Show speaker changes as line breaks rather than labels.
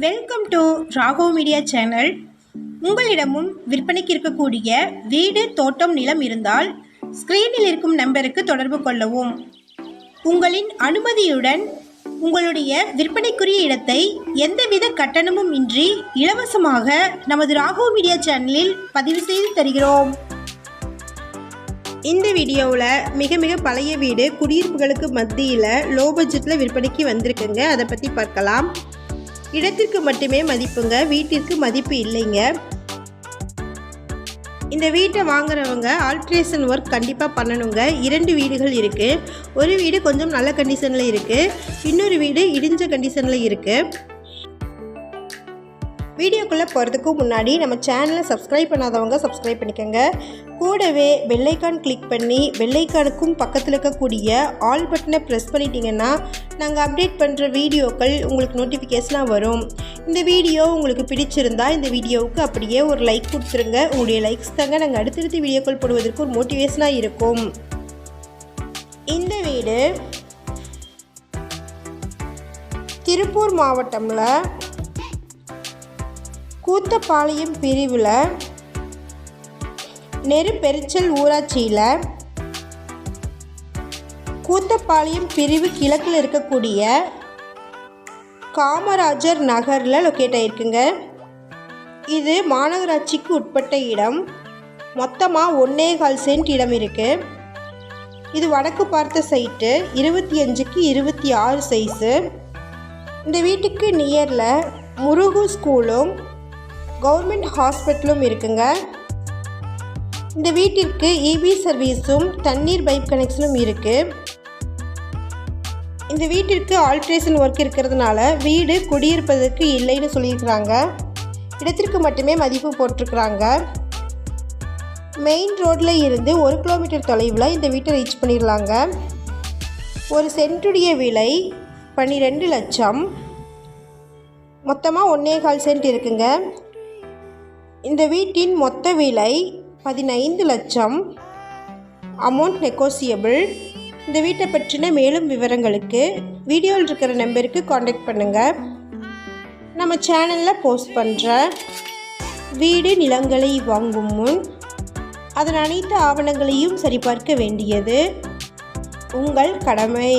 Welcome to Raghav media channel. உங்களிடமும் விற்பனைக்கு இருக்கக்கூடிய வீடு, தோட்டம், நிலம் இருந்தால் ஸ்கிரீனில் இருக்கும் நம்பருக்கு தொடர்பு கொள்ளவும். உங்களின் அனுமதியுடன் உங்களுடைய விற்பனைக்குரிய இடத்தை எந்தவித கட்டணமும் இன்றி இலவசமாக நமது ராகவ் மீடியா சேனலில் பதிவு செய்து தருகிறோம். இந்த வீடியோவில் மிக பழைய வீடு குடியிருப்புகளுக்கு மத்தியில் லோ பட்ஜெட்டில் விற்பனைக்கு வந்திருக்குங்க. அதை பற்றி பார்க்கலாம். இடத்திற்கு மட்டுமே மதிப்புங்க, வீட்டிற்கு மதிப்பு இல்லைங்க. இந்த வீட்டை வாங்குறவங்க ஆல்ட்ரேஷன் ஒர்க் கண்டிப்பாக பண்ணணுங்க. 2 வீடுகள் இருக்குது. ஒரு வீடு கொஞ்சம் நல்ல கண்டிஷனில் இருக்குது, இன்னொரு வீடு இடிஞ்ச கண்டிஷனில் இருக்குது. வீடியோக்குள்ளே போகிறதுக்கு முன்னாடி நம்ம சேனலை சப்ஸ்கிரைப் பண்ணாதவங்க சப்ஸ்கிரைப் பண்ணிக்கோங்க. கூடவே பெல்லைக்கான் கிளிக் பண்ணி பெல்லைக்கானுக்கும் பக்கத்தில் இருக்கக்கூடிய ஆல் பட்டனை ப்ரெஸ் பண்ணிட்டீங்கன்னா நாங்கள் அப்டேட் பண்ணுற வீடியோக்கள் உங்களுக்கு நோட்டிஃபிகேஷனாக வரும். இந்த வீடியோ உங்களுக்கு பிடிச்சிருந்தா இந்த வீடியோவுக்கு அப்படியே ஒரு லைக் கொடுத்துருங்க. உங்களுடைய லைக்ஸ் தாங்க நாங்கள் அடுத்தடுத்த வீடியோக்கள் போடுவதற்கு ஒரு மோட்டிவேஷனாக இருக்கும். இந்த வீடு திருப்பூர் மாவட்டம்ல கூத்தப்பாளையம் பிரிவில் நெருப்பெரிச்சல் ஊராட்சியில் கூத்தப்பாளையம் பிரிவு கிழக்கில் இருக்கக்கூடிய காமராஜர் நகரில் லொக்கேட் ஆகிருக்குங்க. இது மாநகராட்சிக்கு உட்பட்ட இடம். மொத்தமாக 1.25 சென்ட் இடம் இருக்குது. இது வடக்கு பார்த்த சைட்டு, 25க்கு 26 சைஸு. இந்த வீட்டுக்கு நியரில் முருகு ஸ்கூலும் கவர்மெண்ட் ஹாஸ்பிட்டலும் இருக்குங்க. இந்த வீட்டிற்கு இபி சர்வீஸும் தண்ணீர் பைப் கனெக்ஷனும் இருக்குது. இந்த வீட்டிற்கு ஆல்ட்ரேஷன் ஒர்க் இருக்கிறதுனால வீடு குடியிருப்பதற்கு இல்லைன்னு சொல்லியிருக்கிறாங்க. இடத்திற்கு மட்டுமே மதிப்பு போட்டிருக்கிறாங்க. மெயின் ரோட்டில் இருந்து 1 கிலோமீட்டர் தொலைவில் இந்த வீட்டை ரீச் பண்ணிடலாங்க. ஒரு சென்ட்டுடைய விலை 12 லட்சம். மொத்தமாக 1.25 சென்ட் இருக்குங்க. இந்த வீட்டின் மொத்த விலை 15 லட்சம். Amount negotiable. இந்த வீட்டை பற்றின மேலும் விவரங்களுக்கு வீடியோவில் இருக்கிற நம்பருக்கு காண்டாக்ட் பண்ணுங்கள். நம்ம சேனலில் போஸ்ட் பண்ணுற வீடு நிலங்களை வாங்கும் முன் அதன் அனைத்து ஆவணங்களையும் சரிபார்க்க வேண்டியது உங்கள் கடமை.